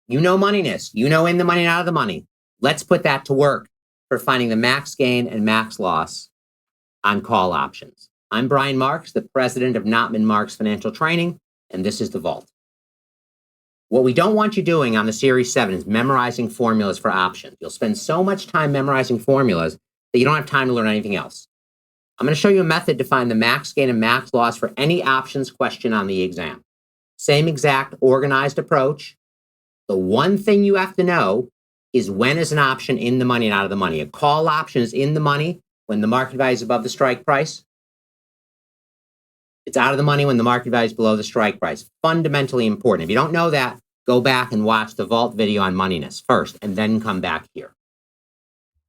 You know moneyness. You know in the money and out of the money. Let's put that to work for finding the max gain and max loss on call options. I'm Brian Marks, the president of Notman Marks Financial Training, and this is The Vault. What we don't want you doing on the Series 7 is memorizing formulas for options. You'll spend so much time memorizing formulas that you don't have time to learn anything else. I'm going to show you a method to find the max gain and max loss for any options question on the exam. Same exact organized approach. The one thing you have to know is when is an option in the money and out of the money. A call option is in the money when the market value is above the strike price. It's out of the money when the market value is below the strike price. Fundamentally important. If you don't know that, go back and watch the Vault video on moneyness first, and then come back here.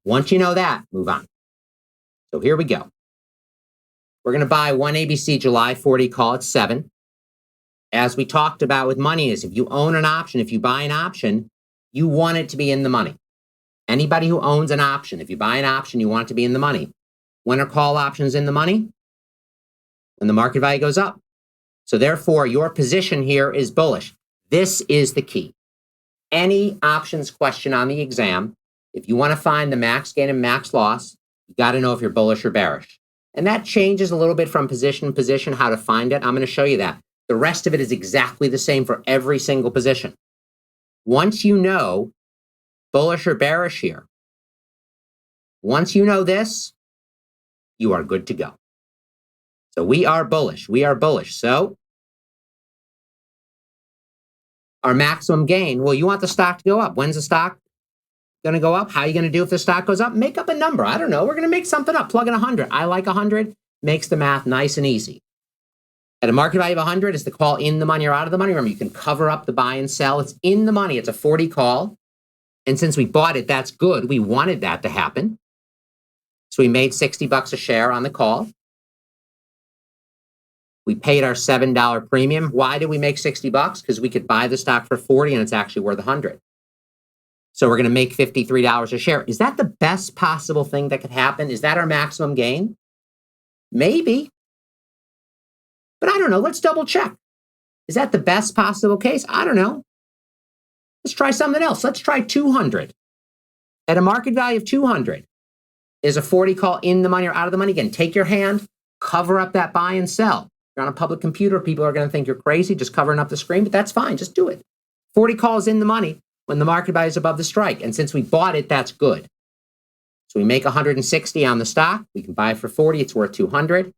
Once you know that, move on. So here we go. We're going to buy one ABC July 40 call at 7. As we talked about with moneyness, if you own an option, if you buy an option, you want it to be in the money. Anybody who owns an option, if you buy an option, you want it to be in the money. When are call options in the money? When the market value goes up. So therefore, your position here is bullish. This is the key. Any options question on the exam, if you want to find the max gain and max loss, you got to know if you're bullish or bearish. And that changes a little bit from position to position, how to find it. I'm going to show you that. The rest of it is exactly the same for every single position. Once you know bullish or bearish here, once you know this, you are good to go. So we are bullish. We are bullish. So our maximum gain, well, you want the stock to go up. When's the stock going to go up? How are you going to do if the stock goes up? Make up a number. I don't know. We're going to make something up. Plug in 100. I like 100. Makes the math nice and easy. At a market value of 100, is the call in the money or out of the money? Remember, you can cover up the buy and sell. It's in the money. It's a 40 call. And since we bought it, that's good. We wanted that to happen. So we made $60 a share on the call. We paid our $7 premium. Why did we make $60? Because we could buy the stock for 40 and it's actually worth 100. So we're going to make $53 a share. Is that the best possible thing that could happen? Is that our maximum gain? Maybe. But I don't know. Let's double check. Is that the best possible case? I don't know. Let's try something else. Let's try 200. At a market value of 200, is a 40 call in the money or out of the money? Again, take your hand, cover up that buy and sell. You're on a public computer, people are going to think you're crazy just covering up the screen, but that's fine. Just do it. 40 calls in the money when the market value is above the strike. And since we bought it, that's good. So we make 160 on the stock. We can buy it for 40. It's worth 200.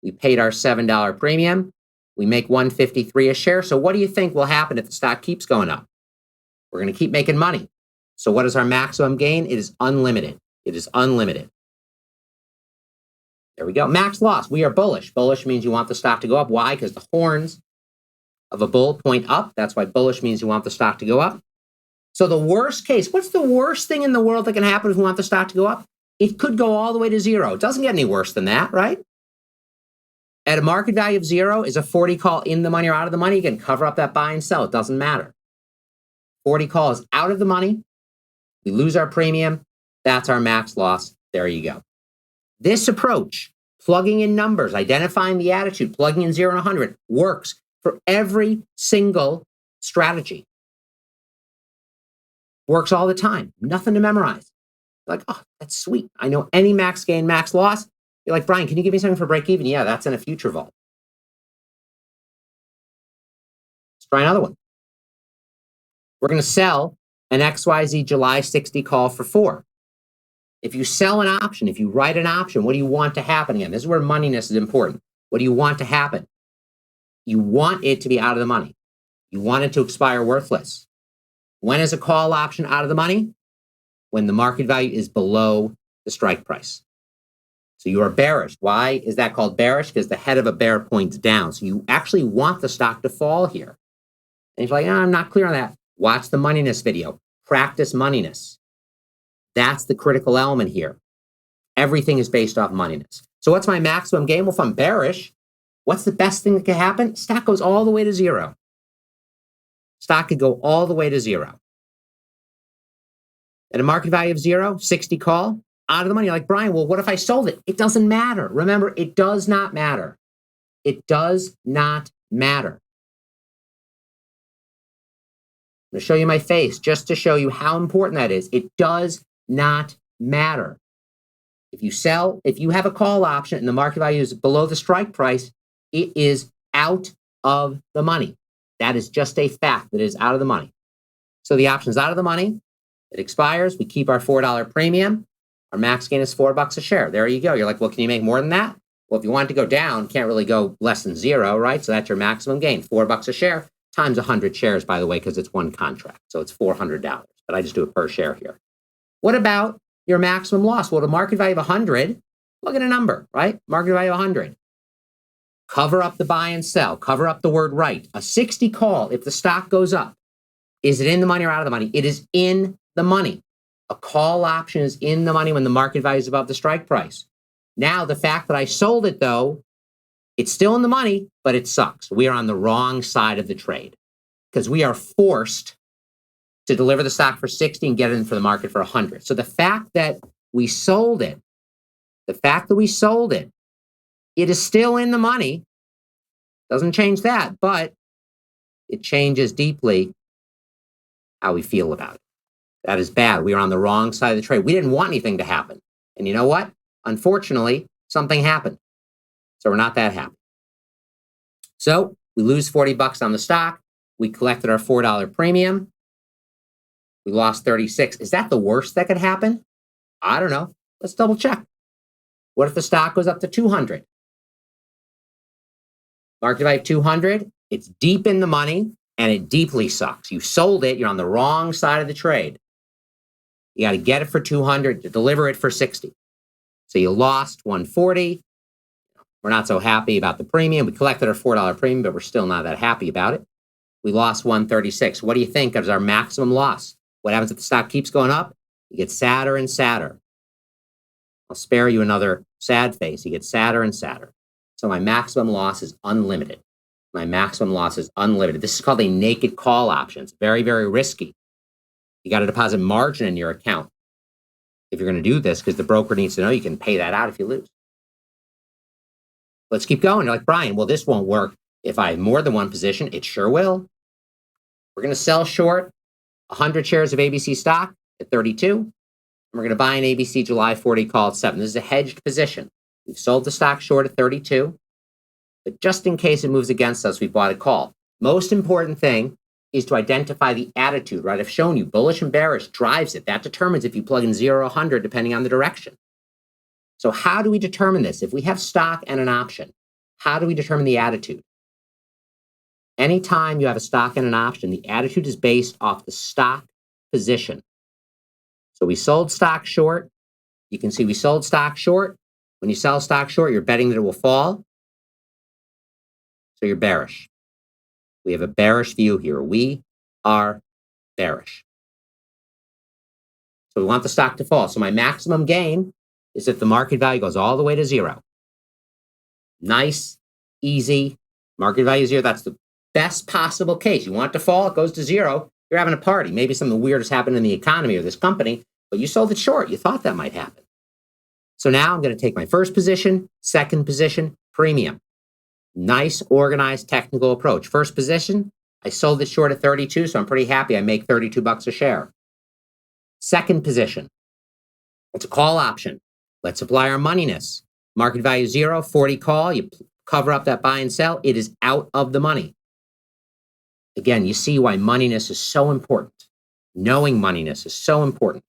We paid our $7 premium. We make 153 a share. So what do you think will happen if the stock keeps going up? We're going to keep making money. So what is our maximum gain? It is unlimited. It is unlimited. There we go. Max loss. We are bullish. Bullish means you want the stock to go up. Why? Because the horns of a bull point up. That's why bullish means you want the stock to go up. So the worst case, what's the worst thing in the world that can happen if we want the stock to go up? It could go all the way to 0. It doesn't get any worse than that, right? At a market value of 0, is a 40 call in the money or out of the money? You can cover up that buy and sell. It doesn't matter. 40 call is out of the money. We lose our premium. That's our max loss. There you go. This approach, plugging in numbers, identifying the attitude, plugging in 0 and 100, works for every single strategy. Works all the time. Nothing to memorize. You're like, oh, that's sweet. I know any max gain, max loss. You're like, Brian, can you give me something for break even? Yeah, that's in a future vault. Let's try another one. We're going to sell an XYZ July 60 call for 4. If you sell an option, if you write an option, what do you want to happen again? This is where moneyness is important. What do you want to happen? You want it to be out of the money. You want it to expire worthless. When is a call option out of the money? When the market value is below the strike price. So you are bearish. Why is that called bearish? Because the head of a bear points down. So you actually want the stock to fall here. And if you're like, oh, I'm not clear on that, watch the moneyness video. Practice moneyness. That's the critical element here. Everything is based off moneyness. So what's my maximum gain? Well, if I'm bearish, what's the best thing that can happen? Stock goes all the way to 0. Stock could go all the way to 0. At a market value of 0, 60 call, out of the money. You're like, Brian, well, what if I sold it? It doesn't matter. Remember, it does not matter. It does not matter. going to show you my face just to show you how important that is. It does not matter. If you have a call option and the market value is below the strike price, it is out of the money. That is just a fact that it is out of the money. So the option is out of the money. It expires. We keep our $4 premium. Our max gain is $4 a share. There you go. You're like, well, can you make more than that? Well, if you want it to go down, can't really go less than zero, right? So that's your maximum gain, $4 a share times 100 shares, by the way, because it's one contract. So it's $400, but I just do it per share here. What about your maximum loss? Well, the market value of 100, look at a number, right? Market value of 100. Cover up the buy and sell. Cover up the word right. A 60 call, if the stock goes up, is it in the money or out of the money? It is in the money. A call option is in the money when the market value is above the strike price. Now, the fact that I sold it, though, it's still in the money, but it sucks. We are on the wrong side of the trade because we are forced to deliver the stock for 60 and get it in for the market for 100. So the fact that we sold it, it is still in the money. Doesn't change that, but it changes deeply how we feel about it. That is bad. We are on the wrong side of the trade. We didn't want anything to happen. And you know what? Unfortunately, something happened. So we're not that happy. So we lose $40 on the stock. We collected our $4 premium. We lost 36. Is that the worst that could happen? I don't know. Let's double check. What if the stock goes up to 200? Market value 200, it's deep in the money and it deeply sucks. You sold it, you're on the wrong side of the trade. You got to get it for 200 to deliver it for 60. So you lost 140. We're not so happy about the premium. We collected our $4 premium, but we're still not that happy about it. We lost 136. What do you think is our maximum loss? What happens if the stock keeps going up? You get sadder and sadder. I'll spare you another sad face. You get sadder and sadder. So my maximum loss is unlimited. My maximum loss is unlimited. This is called a naked call option. It's very, very risky. You got to deposit margin in your account if you're going to do this because the broker needs to know you can pay that out if you lose. Let's keep going. You're like, Brian, well, this won't work if I have more than one position. It sure will. We're going to sell short 100 shares of ABC stock at 32. And we're going to buy an ABC July 40 call at 7. This is a hedged position. We've sold the stock short at 32. But just in case it moves against us, we bought a call. Most important thing is to identify the attitude, right? I've shown you bullish and bearish drives it. That determines if you plug in 0 or 100, depending on the direction. So how do we determine this? If we have stock and an option, how do we determine the attitude? Anytime you have a stock and an option, the attitude is based off the stock position. So we sold stock short. You can see we sold stock short. When you sell stock short, you're betting that it will fall. So you're bearish. We have a bearish view here. We are bearish. So we want the stock to fall. So my maximum gain is if the market value goes all the way to 0. Nice, easy, market value 0. That's the best possible case. You want it to fall, it goes to 0. You're having a party. Maybe something weird has happened in the economy or this company, but you sold it short. You thought that might happen. So now I'm going to take my first position, second position, premium. Nice, organized, technical approach. First position, I sold it short at 32, so I'm pretty happy. I make $32 a share. Second position, it's a call option. Let's apply our moneyness. Market value 0, 40 call. You cover up that buy and sell. It is out of the money. Again, you see why moneyness is so important. Knowing moneyness is so important.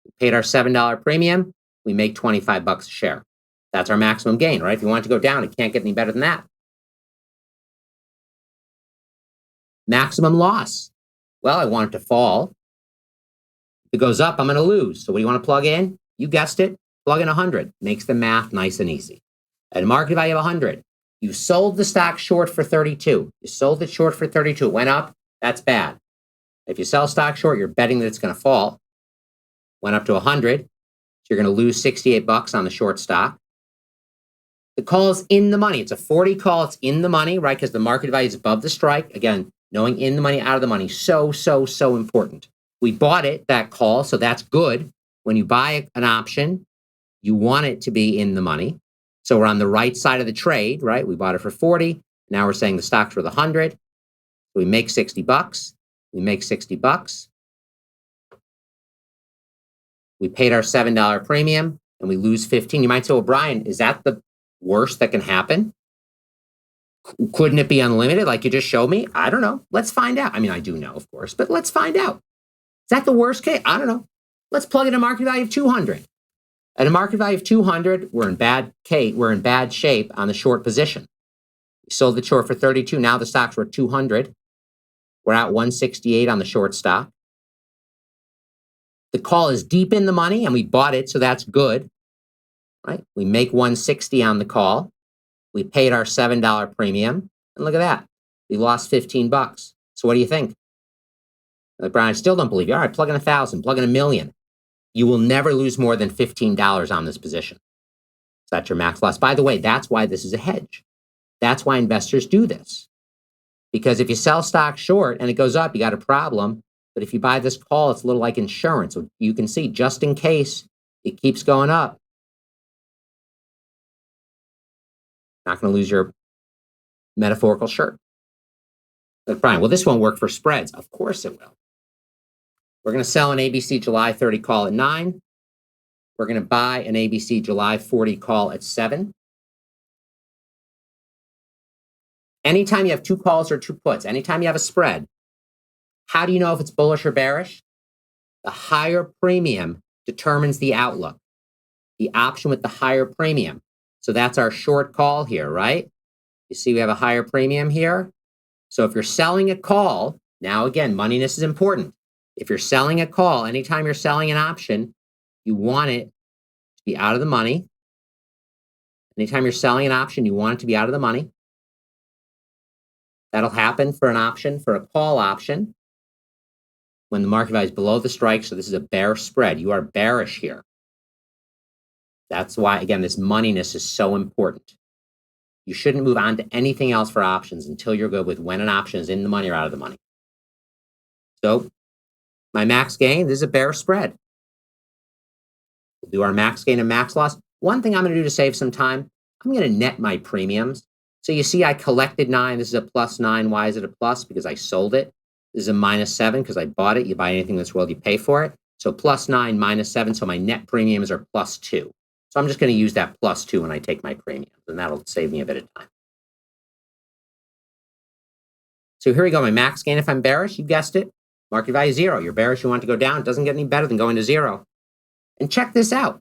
We paid our $7 premium. We make $25 a share. That's our maximum gain, right? If you want it to go down, it can't get any better than that. Maximum loss. Well, I want it to fall. If it goes up, I'm going to lose. So what do you want to plug in? You guessed it. Plug in 100. Makes the math nice and easy. At a market value of 100, you sold the stock short for 32. You sold it short for 32. It went up. That's bad. If you sell stock short, you're betting that it's going to fall. Went up to 100. So you're going to lose $68 on the short stock. The call is in the money. It's a 40 call. It's in the money, right? Because the market value is above the strike. Again, knowing in the money, out of the money, so important. We bought it, that call, so that's good. When you buy an option, you want it to be in the money. So we're on the right side of the trade, right? We bought it for 40. Now we're saying the stock's worth 100. So we make $60. We make 60 bucks. We paid our $7 premium and we lose 15. You might say, well, Brian, is that the worst that can happen? Couldn't it be unlimited like you just showed me? I don't know. Let's find out. I mean, I do know, of course, but let's find out. Is that the worst case? I don't know. Let's plug in a market value of 200. At a market value of 200, we're in bad shape on the short position. We sold the short for 32. Now the stocks were at 200. We're at 168 on the short stock. The call is deep in the money and we bought it, so that's good, right? We make 160 on the call. We paid our $7 premium. And look at that. We lost 15 bucks. So what do you think? Like, Brian, I still don't believe you. All right, plug in 1,000, plug in 1,000,000. You will never lose more than $15 on this position. So that's your max loss. By the way, that's why this is a hedge. That's why investors do this. Because if you sell stock short and it goes up, you got a problem. But if you buy this call, it's a little like insurance. So you can see, just in case it keeps going up, not going to lose your metaphorical shirt. Like, Brian, well, this won't work for spreads. Of course it will. We're going to sell an ABC July 30 call at 9. We're going to buy an ABC July 40 call at 7. Anytime you have two calls or two puts, anytime you have a spread, how do you know if it's bullish or bearish? The higher premium determines the outlook. The option with the higher premium. So that's our short call here, right? You see we have a higher premium here. So if you're selling a call, now again, moneyness is important. If you're selling a call, anytime you're selling an option, you want it to be out of the money. Anytime you're selling an option, you want it to be out of the money. That'll happen for an option, for a call option, when the market value is below the strike. So this is a bear spread. You are bearish here. That's why, again, this moneyness is so important. You shouldn't move on to anything else for options until you're good with when an option is in the money or out of the money. So my max gain, this is a bear spread. We'll do our max gain and max loss. One thing I'm going to do to save some time, I'm going to net my premiums. So you see I collected 9. This is a plus 9. Why is it a plus? Because I sold it. This is a minus 7 because I bought it. You buy anything in this world, you pay for it. So plus 9, minus 7. So my net premiums are plus 2. So I'm just going to use that plus 2 when I take my premiums, and that'll save me a bit of time. So here we go. My max gain, if I'm bearish, you guessed it. Market value 0. You're bearish, you want to go down. It doesn't get any better than going to 0. And check this out.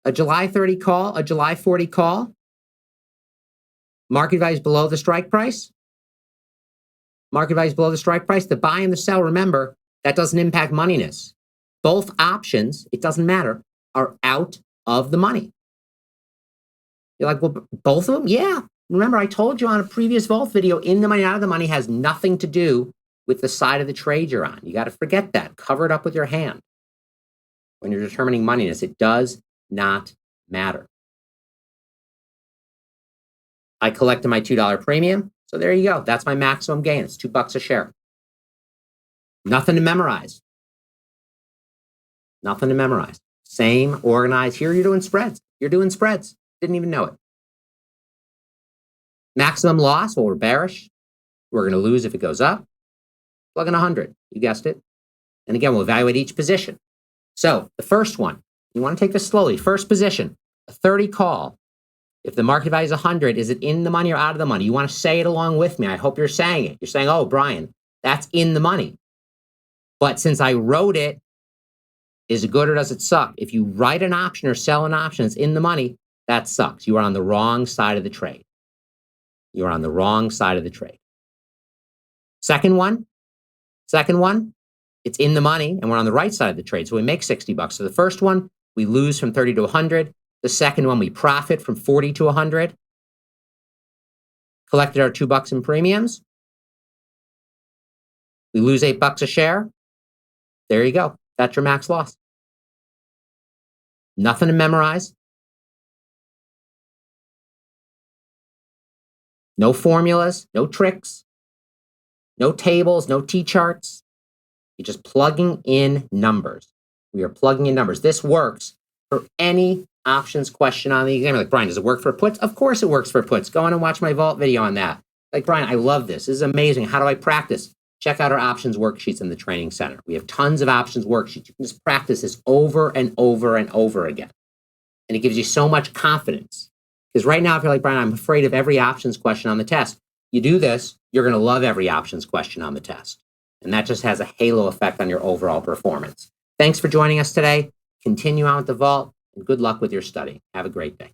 A July 30 call, a July 40 call. Market value is below the strike price. Market value is below the strike price. The buy and the sell, remember, that doesn't impact moneyness. Both options, it doesn't matter, are out of the money. You're like, well, both of them? Yeah. Remember, I told you on a previous Vault video, in the money, out of the money has nothing to do with the side of the trade you're on. You got to forget that. Cover it up with your hand. When you're determining moneyness, it does not matter. I collected my $2 premium. So there you go. That's my maximum gain. It's $2 a share. Nothing to memorize. Nothing to memorize. Same, organized. Here you're doing spreads. You're doing spreads. Didn't even know it. Maximum loss, well, we're bearish. We're going to lose if it goes up. Plug in 100. You guessed it. And again, we'll evaluate each position. So the first one, you want to take this slowly. First position, a 30 call. If the market value is 100, is it in the money or out of the money? You want to say it along with me. I hope you're saying it. You're saying, oh, Brian, that's in the money. But since I wrote it, is it good or does it suck? If you write an option or sell an option that's in the money, that sucks. You are on the wrong side of the trade. You're on the wrong side of the trade. Second one, it's in the money and we're on the right side of the trade. So we make 60 bucks. So the first one, we lose from 30 to 100. The second one, we profit from 40 to 100. Collected our $2 in premiums. We lose $8 a share. There you go. That's your max loss. Nothing to memorize. No formulas, no tricks, no tables, no T-charts. You're just plugging in numbers. We are plugging in numbers. This works for any options question on the exam. Like, Brian, does it work for puts? Of course it works for puts. Go on and watch my Vault video on that. Like, Brian, I love this. This is amazing. How do I practice? check out our options worksheets in the training center. We have tons of options worksheets. You can just practice this over and over and over again. And it gives you so much confidence. Because right now, if you're like, Brian, I'm afraid of every options question on the test. You do this, you're going to love every options question on the test. And that just has a halo effect on your overall performance. Thanks for joining us today. Continue on with the vault, and good luck with your study. Have a great day.